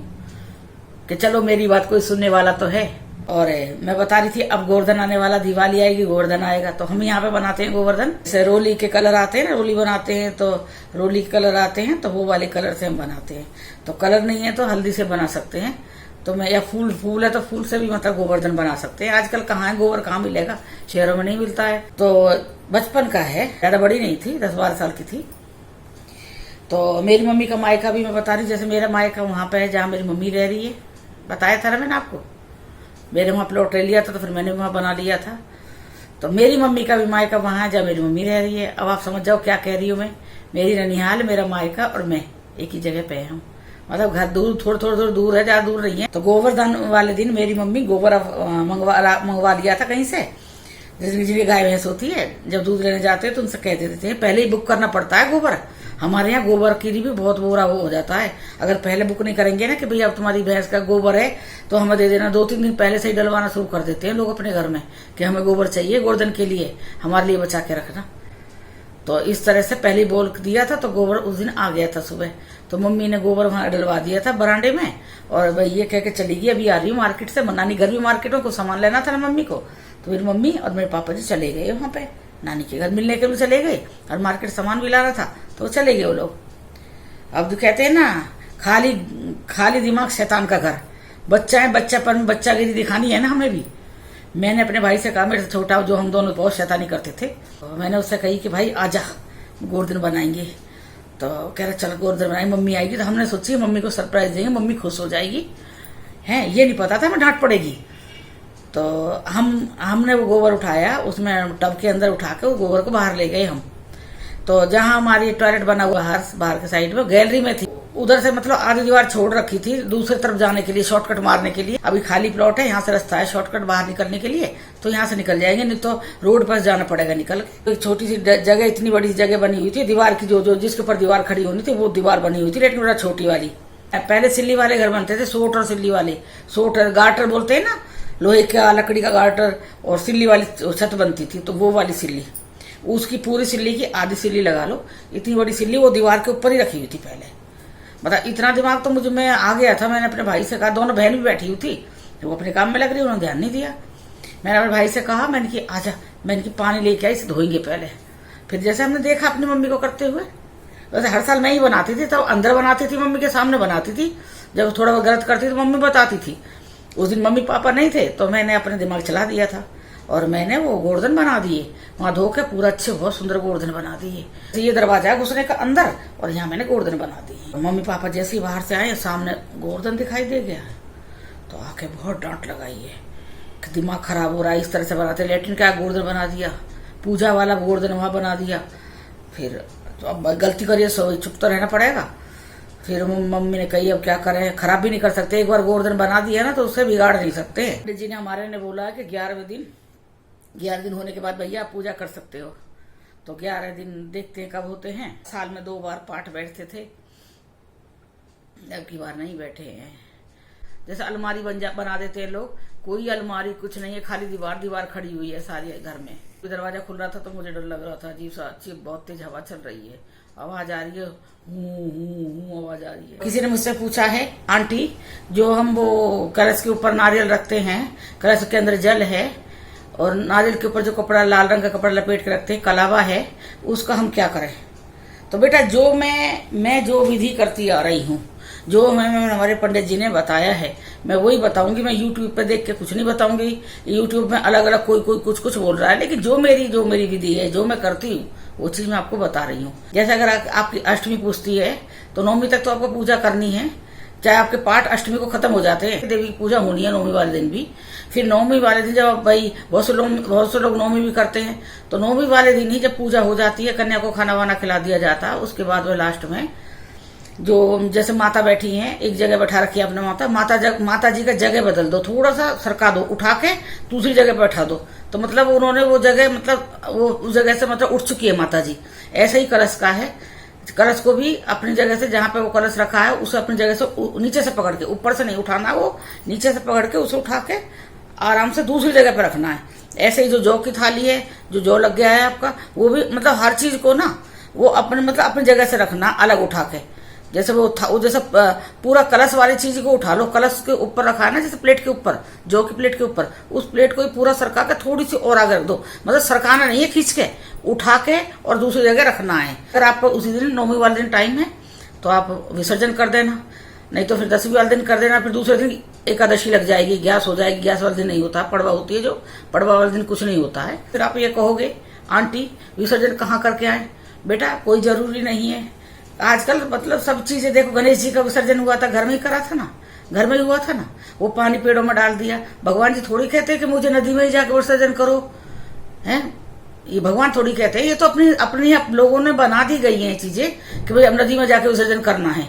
कि चलो मेरी बात कोई सुनने वाला तो है। और मैं बता रही थी अब गोवर्धन आने वाला, दिवाली आएगी, गोवर्धन आएगा, तो हम यहाँ पे बनाते हैं गोवर्धन। जैसे रोली के कलर आते हैं ना, रोली बनाते हैं तो रोली के कलर आते हैं, तो वो वाले कलर से हम बनाते हैं। तो कलर नहीं है तो हल्दी से बना सकते हैं, तो मैं या फूल है तो फूल से भी मतलब गोवर्धन बना सकते हैं। आजकल कहाँ है गोबर, कहाँ मिलेगा, शहरों में नहीं मिलता है। तो बचपन का है, ज्यादा बड़ी नहीं थी, 10-12 साल की थी। तो मेरी मम्मी का मायका भी मैं बता रही, जैसे मेरा मायका वहां पे है जहाँ मेरी मम्मी रह रही है, बताया था ना मैंने आपको। मेरे वहां प्लॉट ले लिया था तो फिर मैंने वहां बना लिया था। तो मेरी मम्मी का भी मायका वहां है जहाँ मेरी मम्मी रह रही है। अब आप समझ जाओ क्या कह रही हूँ मैं। मेरी ननिहाल, मेरा मायका और मैं एक ही जगह पे हूँ, मतलब घर दूर, थोड़ा दूर है, ज्यादा दूर नहीं है। तो गोवर्धन वाले दिन मेरी मम्मी गोबर मंगवा लिया था कहीं से। जैसे जिनकी गाय भैंस होती है, जब दूध लेने जाते हैं तो उनसे कह देते हैं पहले ही बुक करना पड़ता है गोबर। हमारे यहाँ गोबर की भी बहुत बोरा हो जाता है, अगर पहले बुक नहीं करेंगे ना कि भैया अब तुम्हारी भैंस का गोबर है तो हमें दे देना, 2-3 दिन पहले से ही डलवाना शुरू कर देते हैं लोग अपने घर में कि हमें गोबर चाहिए गोवर्धन के लिए, हमारे लिए बचा के रखना। तो इस तरह से पहले बोल दिया था, तो गोबर उस दिन आ गया था सुबह। तो मम्मी ने गोबर वहां डलवा दिया था बरांडे में, और भाई ये कह के चली गई अभी आ रही हूँ मार्केट से। नानी घर भी मार्केट में कुछ सामान लेना था ना मम्मी को, तो मेरी मम्मी और मेरे पापा जी चले गए वहां पे, नानी के घर मिलने के लिए चले गए, और मार्केट सामान भी लाना था तो चले गए वो लोग। अब तो कहते हैं ना खाली दिमाग शैतान का घर। बच्चा है, बच्चापन में बच्चागिरी दिखानी है ना हमें भी। मैंने अपने भाई से कहा, मेरे से छोटा जो हम दोनों बहुत शैतानी करते थे, तो मैंने उससे कही कि भाई आजा गोवर्धन बनाएंगे। तो कह रहा चल गोवर्धन बनाएंगे, मम्मी आएगी। तो हमने सोची मम्मी को सरप्राइज देंगे, मम्मी खुश हो जाएगी। है ये नहीं पता था हमें डांट पड़ेगी। तो हमने वो गोबर उठाया, उसमें टब के अंदर उठा के वो गोबर को बाहर ले गए हम। तो जहां हमारी टॉयलेट बना हुआ बाहर के साइड में गैलरी में थी, उधर से मतलब आधी दीवार छोड़ रखी थी दूसरी तरफ जाने के लिए, शॉर्टकट मारने के लिए। अभी खाली प्लॉट है, यहाँ से रास्ता है शॉर्टकट बाहर निकलने के लिए, तो यहाँ से निकल जाएंगे, नहीं तो रोड पर जाना पड़ेगा निकल के। एक छोटी सी जगह, इतनी बड़ी जगह बनी हुई थी, दीवार की जो जिसके ऊपर दीवार खड़ी होनी थी वो दीवार बनी हुई थी, लेकिन बड़ा छोटी वाली। पहले सिल्ली वाले घर बनते थे, सोट और सिल्ली वाले, सोट गार्टर बोलते हैं ना, लोहे का लकड़ी का गार्टर, और सिल्ली वाली छत बनती थी, तो वो वाली सिल्ली, उसकी पूरी सिल्ली की आधी सिल्ली लगा लो, इतनी बड़ी सिल्ली वो दीवार के ऊपर ही रखी हुई थी पहले। मतलब इतना दिमाग तो मुझे में आ गया था। मैंने अपने भाई से कहा, दोनों बहन भी बैठी हुई थी, वो अपने काम में लग रही, उन्होंने ध्यान नहीं दिया। मैंने अपने भाई से कहा, मैंने कि आजा, मैंने कि पानी लेके आई, इसे धोएंगे पहले। फिर जैसे हमने देखा अपनी मम्मी को करते हुए, वैसे हर साल मैं ही बनाती थी, तब अंदर बनाती थी, मम्मी के सामने बनाती थी। जब थोड़ा गलत करती तो मम्मी बताती थी। उस दिन मम्मी पापा नहीं थे तो मैंने अपने दिमाग चला दिया था और मैंने वो गोवर्धन बना दिए, वहां धो के पूरा अच्छे बहुत सुंदर गोवर्धन बना दिए। ये दरवाजा है घुसने का अंदर, और यहाँ मैंने गोवर्धन बना दिए। मम्मी पापा जैसे ही बाहर से आए, सामने गोवर्धन दिखाई दे गया, तो आके बहुत डांट लगाई है कि दिमाग खराब हो रहा है, इस तरह से बनाते। लेटरिन का गोवर्धन बना दिया, पूजा वाला गोवर्धन वहां बना दिया। फिर तो अब गलती करिए सो चुप तो रहना पड़ेगा। फिर मम्मी ने कही अब क्या करें, खराब भी नहीं कर सकते, एक बार गोवर्धन बना दिया ना तो उससे बिगाड़ नहीं सकते। पंडित जी ने हमारे ने बोला कि 11 दिन होने के बाद भैया आप पूजा कर सकते हो। तो 11 दिन देखते हैं कब होते हैं। साल में 2 बार पाठ बैठते थे, अब की बार नहीं बैठे हैं। जैसे अलमारी बना देते हैं लोग, कोई अलमारी कुछ नहीं है, खाली दीवार खड़ी हुई है सारी घर में। दरवाजा खुल रहा था तो मुझे डर लग रहा था, अजीब सा, अच्छी बहुत तेज हवा चल रही है, आवाज आ रही है, हूं आवाज आ रही है। किसी ने मुझसे पूछा है, आंटी जो हम वो कलश के ऊपर नारियल रखते हैं, कलश के अंदर जल है और नारियल के ऊपर जो कपड़ा, लाल रंग का कपड़ा लपेट के रखते हैं, कलावा है, उसका हम क्या करें? तो बेटा जो मैं जो विधि करती आ रही हूँ, जो हमें हमारे पंडित जी ने बताया है मैं वही बताऊंगी। मैं यूट्यूब पे देख के कुछ नहीं बताऊंगी। यूट्यूब में अलग अलग कोई कुछ बोल रहा है, लेकिन जो मेरी विधि है, जो मैं करती हूँ, वो चीज मैं आपको बता रही हूँ। जैसे अगर आपकी अष्टमी पूछती है तो नवमी तक तो आपको पूजा करनी है, चाहे आपके पाठ अष्टमी को खत्म हो जाते हैं, देवी की पूजा होनी है नवमी वाले दिन भी। फिर नवमी वाले दिन जब भाई बहुत से लोग नवमी भी करते हैं, तो नवमी वाले दिन ही जब पूजा हो जाती है, कन्या को खाना वाना खिला दिया जाता है। उसके बाद वो लास्ट में जो जैसे माता बैठी हैं, एक जगह बैठा रखी है अपने माता जी का जगह बदल दो, थोड़ा सा सरका दो, उठा के दूसरी जगह बैठा दो, तो मतलब उन्होंने वो जगह मतलब वो उस जगह से मतलब उठ चुकी है माता जी। ऐसे ही कलश का है, कलश को भी अपनी जगह से जहां पे वो कलश रखा है उसे अपनी जगह से नीचे से पकड़ के, ऊपर से नहीं उठाना, वो नीचे से पकड़ के उसे उठा के आराम से दूसरी जगह पे रखना है। ऐसे ही जो जौ की थाली है, जो जौ लग गया है आपका, वो भी मतलब हर चीज को ना वो अपने मतलब अपनी जगह से रखना अलग उठा के। जैसे वो जैसे पूरा कलश वाली चीज को उठा लो, कलश के ऊपर रखा है ना, जैसे प्लेट के ऊपर, जौ की प्लेट के ऊपर, उस प्लेट को ही पूरा सरका के थोड़ी सी और आगे रख दो, मतलब सरकाना नहीं है, खींच के उठा के और दूसरी जगह रखना है। अगर आपको उसी दिन नवमी वाले दिन टाइम है तो आप विसर्जन कर देना, नहीं तो फिर 10वीं वाले दिन कर देना। फिर दूसरे दिन एकादशी लग जाएगी, ग्यास हो जाएगी। ग्यास वाले दिन नहीं होता, पड़वा होती है, जो पड़वा वाले दिन कुछ नहीं होता है। फिर आप ये कहोगे आंटी विसर्जन कहाँ करके आए? बेटा कोई जरूरी नहीं है, आजकल मतलब सब चीजें देखो, गणेश जी का विसर्जन हुआ था घर में ही करा था ना, घर में ही हुआ था ना, वो पानी पेड़ों में डाल दिया। भगवान जी थोड़ी कहते हैं कि मुझे नदी में ही जाकर विसर्जन करो, हैं? ये भगवान थोड़ी कहते हैं, ये तो अपनी लोगों ने बना दी गई है चीजें कि भाई अब नदी में जाके विसर्जन करना है।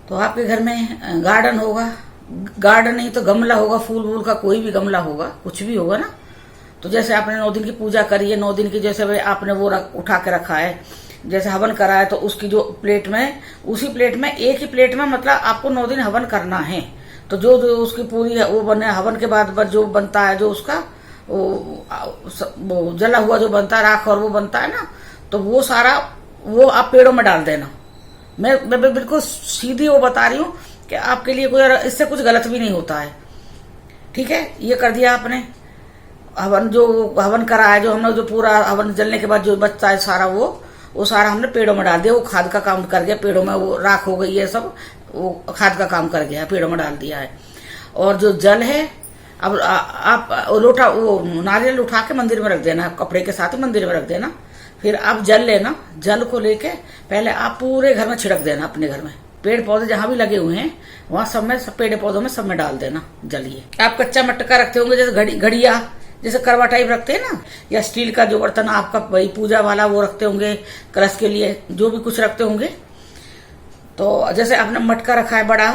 तो आपके घर में गार्डन होगा, गार्डन नहीं तो गमला होगा, फूल वूल का कोई भी गमला होगा, कुछ भी होगा ना। तो जैसे आपने 9 दिन की पूजा करी है, 9 दिन की जैसे आपने वो उठा के रखा है, जैसे हवन करा है, तो उसकी जो प्लेट में, उसी प्लेट में, एक ही प्लेट में मतलब आपको 9 दिन हवन करना है। तो जो उसकी पूरी वो बने हवन के बाद जो बनता है, जो उसका वो जला हुआ जो बनता है, राख और वो बनता है ना, तो वो सारा वो आप पेड़ों में डाल देना। मैं बिल्कुल सीधी वो बता रही हूँ कि आपके लिए कोई इससे कुछ गलत भी नहीं होता है। ठीक है, ये कर दिया आपने। हवन जो हवन करा है, जो हमने जो पूरा हवन जलने के बाद जो बचता है सारा वो सारा हमने पेड़ों में डाल दिया। वो खाद का काम कर गया, पेड़ों में वो राख हो गई है, सब वो खाद का काम कर गया, पेड़ों में डाल दिया है। और जो जल है, अब आप लोटा वो नारियल उठा के मंदिर में रख देना, कपड़े के साथ ही मंदिर में रख देना। फिर आप जल लेना, जल को लेके पहले आप पूरे घर में छिड़क देना, अपने घर में पेड़ पौधे जहां भी लगे हुए हैं वहां सब में, सब पेड़ पौधों में सब में डाल देना जलिए। आप कच्चा मटका रखते होंगे, जैसे घड़िया जैसे करवा टाइप रखते हैं ना, या स्टील का जो बर्तन आपका वही पूजा वाला वो रखते होंगे, कलश के लिए जो भी कुछ रखते होंगे। तो जैसे आपने मटका रखा है, बड़ा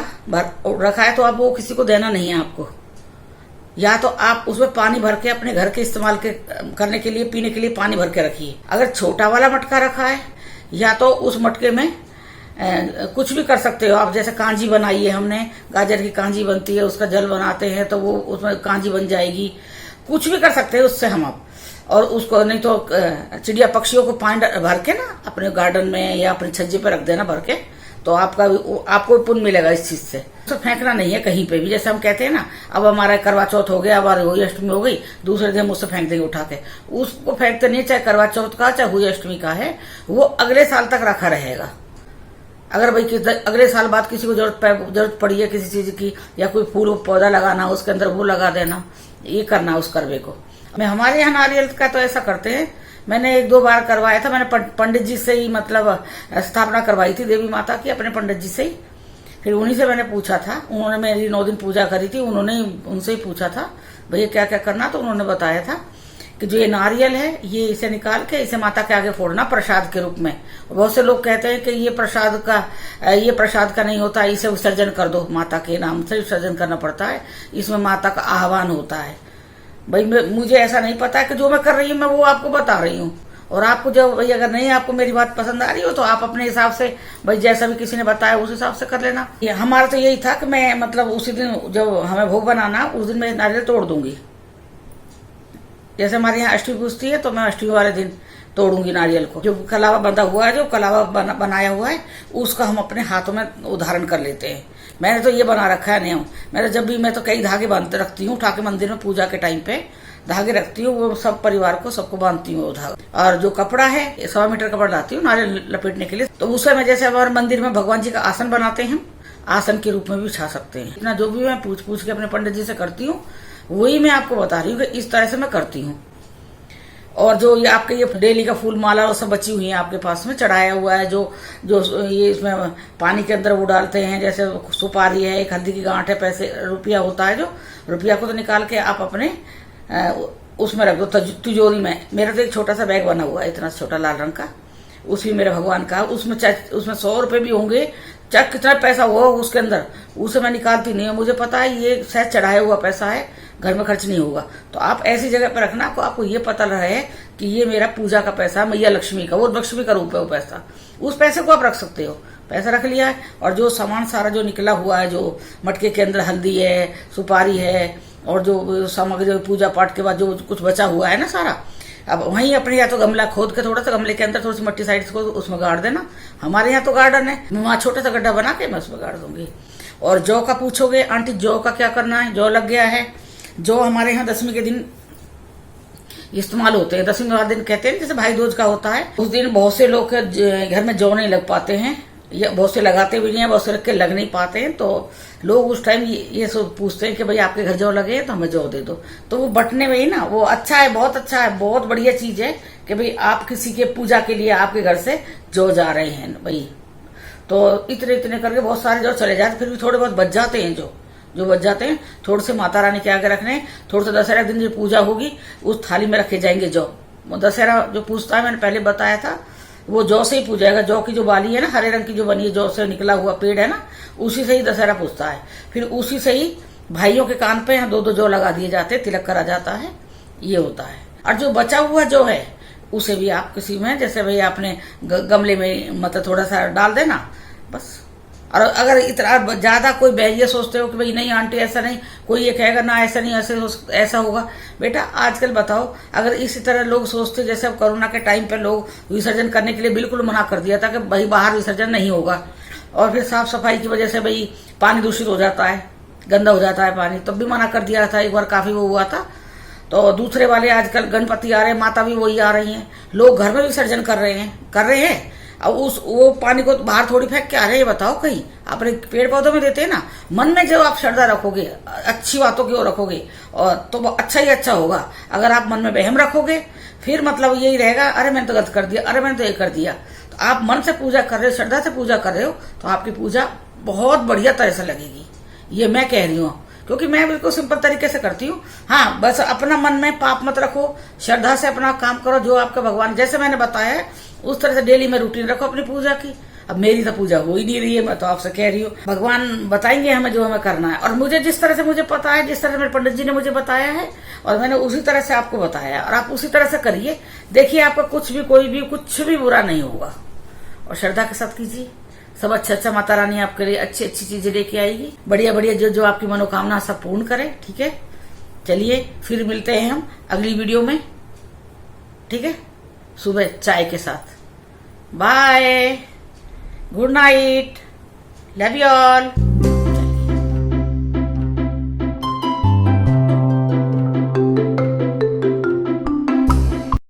रखा है, तो अब वो किसी को देना नहीं है आपको। या तो आप उसमें पानी भर के अपने घर के इस्तेमाल करने के लिए, पीने के लिए पानी भर के रखिए। अगर छोटा वाला मटका रखा है, या तो उस मटके में कुछ भी कर सकते हो आप। जैसे कांजी बनाई है हमने, गाजर की कांजी बनती है, उसका जल बनाते हैं, तो वो उसमें कांजी बन जाएगी। कुछ भी कर सकते हैं उससे हम आप। और उसको नहीं तो चिड़िया पक्षियों को पानी भर के ना अपने गार्डन में या अपने छज्जे पे रख देना भर के, तो आपको पुण्य मिलेगा इस चीज से। तो फेंकना नहीं है कहीं पे भी। जैसे हम कहते हैं ना, अब हमारा करवा चौथ हो गया, अब हुई अष्टमी हो गई, दूसरे दिन मुझसे फेंक देंगे उठा के, उसको फेंकते नहीं। चाहे करवा चौथ का, चाहे हुई अष्टमी का है, वो अगले साल तक रखा रहेगा। अगर भाई अगले साल बाद किसी को जरूरत पड़ी है किसी चीज की, या कोई फूल पौधा लगाना, उसके अंदर वो लगा देना, ये करना उस करवे को। हमारे यहाँ नारियल का तो ऐसा करते हैं, मैंने 1-2 बार करवाया था। मैंने पंडित जी से ही मतलब स्थापना करवाई थी देवी माता की, अपने पंडित जी से ही। फिर उन्हीं से मैंने पूछा था, उन्होंने मेरी 9 दिन पूजा करी थी, उन्होंने उनसे ही पूछा था भैया क्या क्या करना, तो उन्होंने बताया था कि जो ये नारियल है, ये इसे निकाल के इसे माता के आगे फोड़ना प्रसाद के रूप में। बहुत से लोग कहते हैं कि ये प्रसाद का नहीं होता, इसे विसर्जन कर दो, माता के नाम से विसर्जन करना पड़ता है, इसमें माता का आह्वान होता है। भाई मुझे ऐसा नहीं पता कि जो मैं कर रही हूँ मैं वो आपको बता रही हूँ। और आपको जब भाई अगर नहीं आपको मेरी बात पसंद आ रही हो, तो आप अपने हिसाब से भाई जैसा भी किसी ने बताया उस हिसाब से कर लेना। हमारा तो यही था कि मैं मतलब उसी दिन जब हमें भोग बनाना, उस दिन मैं नारियल तोड़ दूंगी। जैसे हमारे यहाँ अष्टमी पूजती है, तो मैं अष्टमी वाले दिन तोड़ूंगी नारियल को। जो कलावा बंधा हुआ है, जो कलावा बनाया हुआ है, उसका हम अपने हाथों में उधारण कर लेते हैं। मैंने तो ये बना रखा है नियम। मैं तो कई धागे बांधते रखती हूँ, उठा के मंदिर में पूजा के टाइम पे धागे रखती हूँ, वो सब परिवार को सबको बांधती हूँ वो धागा। और जो कपड़ा है, 1.25 मीटर कपड़ा लाती हूँ नारियल लपेटने के लिए। तो उससे मैं जैसे हमारे मंदिर में भगवान जी का आसन बनाते हैं, आसन के रूप में भी बिछा सकते हैं। इतना जो भी मैं पूछ पूछ के अपने पंडित जी से करती हूँ वही मैं आपको बता रही हूँ कि इस तरह से मैं करती हूँ। और जो ये आपके ये डेली का फूल माला वो सब बची हुई है आपके पास में चढ़ाया हुआ है, जो जो ये इसमें पानी के अंदर वो डालते हैं, जैसे सुपारी है, एक हल्दी की गांठ है, पैसे रुपया होता है, जो रुपया को तो निकाल के आप अपने उसमें रख दो तिजोरी में। मेरा तो एक छोटा सा बैग बना हुआ है, इतना छोटा लाल रंग का, उसमें मेरे भगवान का, उसमें 100 रुपए भी होंगे, चाहे कितना पैसा हो उसके अंदर, उसे मैं निकालती नहीं हूँ। मुझे पता है ये शायद चढ़ाया हुआ पैसा है, घर में खर्च नहीं होगा। तो आप ऐसी जगह पर रखना आपको ये पता रहे कि ये मेरा पूजा का पैसा, मैया लक्ष्मी का, वो लक्ष्मी का रूप है वो पैसा, उस पैसे को आप रख सकते हो। पैसा रख लिया है, और जो सामान सारा जो निकला हुआ है, जो मटके के अंदर हल्दी है, सुपारी है, और जो सामग्री पूजा पाठ के बाद जो कुछ बचा हुआ है ना सारा, अब वहीं अपने या तो गमला खोद के थोड़ा सा गमले के अंदर थोड़ी सी मट्टी साइड को उसमें गाड़ देना। हमारे यहाँ तो गार्डन है, मैं वहां छोटा सा गड्ढा बना के मैं उसमें गाड़ दूंगी। और जौ का पूछोगे आंटी, जौ का क्या करना है? जौ लग गया है। जौ हमारे यहाँ 10वीं के दिन इस्तेमाल होते हैं। 10वीं वाले दिन कहते हैं जैसे भाई दूज का होता है, उस दिन बहुत से लोग के घर में जौ नहीं लग पाते हैं, या बहुत से लगाते भी नहीं है, बहुत से लग नहीं पाते हैं। तो लोग उस टाइम ये सब पूछते हैं कि भाई आपके घर जौ लगे तो हमें जौ दे दो। तो वो बटने में ही ना, वो अच्छा है, बहुत अच्छा है, बहुत बढ़िया चीज है कि भाई आप किसी के पूजा के लिए आपके घर से जौ जा रहे हैं भाई। तो इतने इतने करके बहुत सारे जौ चले जाते, फिर भी थोड़े बहुत बच जाते हैं, जो बच जाते हैं थोड़े से माता रानी के आगे रखने, थोड़े से दशहरा दिन जो पूजा होगी उस थाली में रखे जाएंगे जौ। दशहरा जो पूछता है, मैंने पहले बताया था, वो जौ से ही पूजाएगा। जौ की जो बाली है ना, हरे रंग की जो बनी है, जौ से निकला हुआ पेड़ है ना, उसी से ही दशहरा पूछता है। फिर उसी से ही भाइयों के कान पे यहाँ 2-2 जौ लगा दिए जाते हैं, तिलक करा जाता है, ये होता है। और जो बचा हुआ जो है उसे भी आप किसी में, जैसे भाई आपने गमले में मतलब थोड़ा सा डाल देना बस। और अगर इतना ज्यादा कोई ये सोचते हो कि भाई नहीं आंटी ऐसा नहीं, कोई ये कहेगा ना ऐसा नहीं, ऐसा होगा, बेटा आजकल बताओ, अगर इसी तरह लोग सोचते, जैसे अब कोरोना के टाइम पे लोग विसर्जन करने के लिए बिल्कुल मना कर दिया था कि भाई बाहर विसर्जन नहीं होगा, और फिर साफ सफाई की वजह से भाई पानी दूषित हो जाता है, गंदा हो जाता है पानी, तब भी मना कर दिया था, एक बार काफी वो हुआ था। तो दूसरे वाले आजकल गणपति आ रहे हैं, माता भी वही आ रही है, लोग घर में विसर्जन कर रहे हैं। अब वो पानी को बाहर थोड़ी फेंक के आ रहे हैं, बताओ कहीं अपने पेड़ पौधों में देते हैं ना। मन में जब आप श्रद्धा रखोगे, अच्छी बातों की ओर रखोगे, और तो अच्छा ही अच्छा होगा। अगर आप मन में वहम रखोगे, फिर मतलब यही रहेगा, अरे मैंने तो गलत कर दिया, अरे मैंने तो ये कर दिया। तो आप मन से पूजा कर रहे हो, श्रद्धा से पूजा कर रहे हो, तो आपकी पूजा बहुत बढ़िया तरह से लगेगी, ये मैं कह रही हूँ, क्योंकि मैं बिल्कुल सिंपल तरीके से करती हूँ। हाँ, बस अपना मन में पाप मत रखो, श्रद्धा से अपना काम करो, जो आपका भगवान जैसे मैंने बताया है उस तरह से डेली में रूटीन रखो अपनी पूजा की। अब मेरी तो पूजा हो ही नहीं रही है, मैं तो आपसे कह रही हूँ, भगवान बताएंगे हमें जो हमें करना है। और मुझे जिस तरह से मुझे पता है, जिस तरह से मेरे पंडित जी ने मुझे बताया है, और मैंने उसी तरह से आपको बताया, और आप उसी तरह से करिए, देखिए आपका कुछ भी बुरा नहीं होगा। और श्रद्धा के साथ कीजिए, सब अच्छा माता रानी आपके लिए अच्छी अच्छी चीजें लेके आएगी, बढ़िया बढ़िया जो आपकी मनोकामना सब पूर्ण करे। ठीक है, चलिए फिर मिलते हैं हम अगली वीडियो में, ठीक है, सुबह चाय के साथ। Bye, good night, love you all.